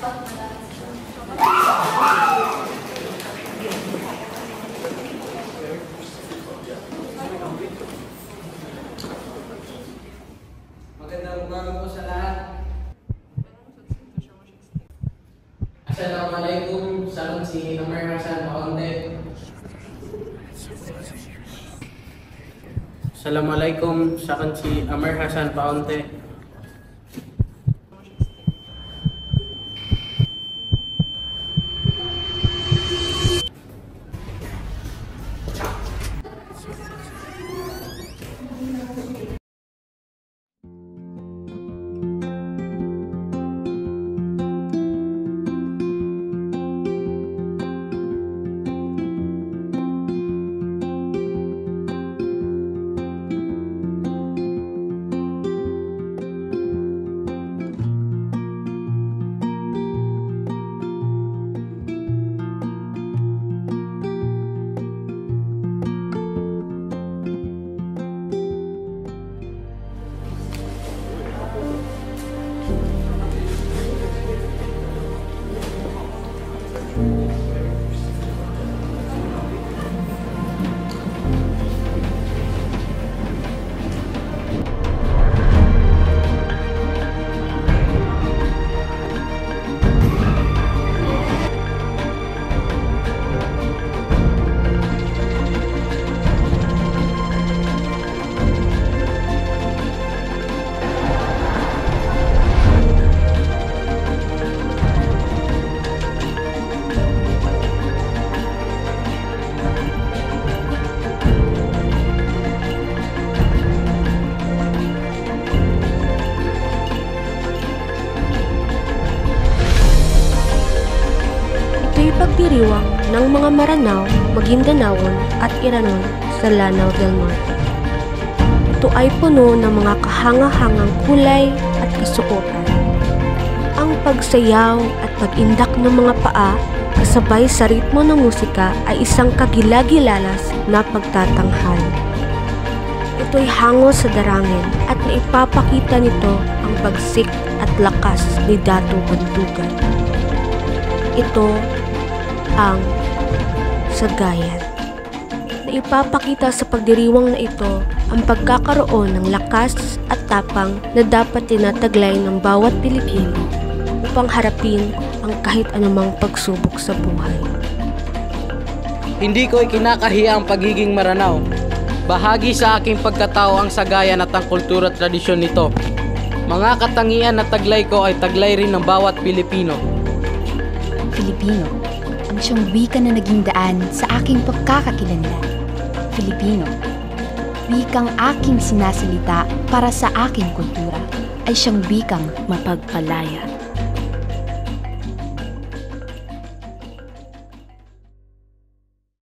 Magandang umaga po sa lahat. Assalamualaikum, salam si Amir Hasan Paonte. Assalamualaikum, salam si Amir Hasan Paonte. Ito'y pagdiriwang ng mga Maranao, Magindanaon at Iranon sa Lanao del Norte. Ito ay puno ng mga kahanga-hangang kulay at kasuotan. Ang pagsayaw at pag-indak ng mga paa kasabay sa ritmo ng musika ay isang kagilagilalas na pagtatanghal. Ito'y hango sa darangin at naipapakita nito ang bagsik at lakas ni Dato Bantugan. Ito ang sagayan. Naipapakita sa pagdiriwang na ito ang pagkakaroon ng lakas at tapang na dapat tinataglay ng bawat Pilipino upang harapin ang kahit anumang pagsubok sa buhay. Hindi ko ikinakahiya ang pagiging Maranao. Bahagi sa aking pagkatao ang sagayan at ang kultura at tradisyon nito. Mga katangian na taglay ko ay taglay rin ng bawat Pilipino. Filipino, ang siyang wika na naging daan sa aking pagkakakilanlan. Filipino, wikang aking sinasalita para sa aking kultura ay siyang wikang mapagpalaya.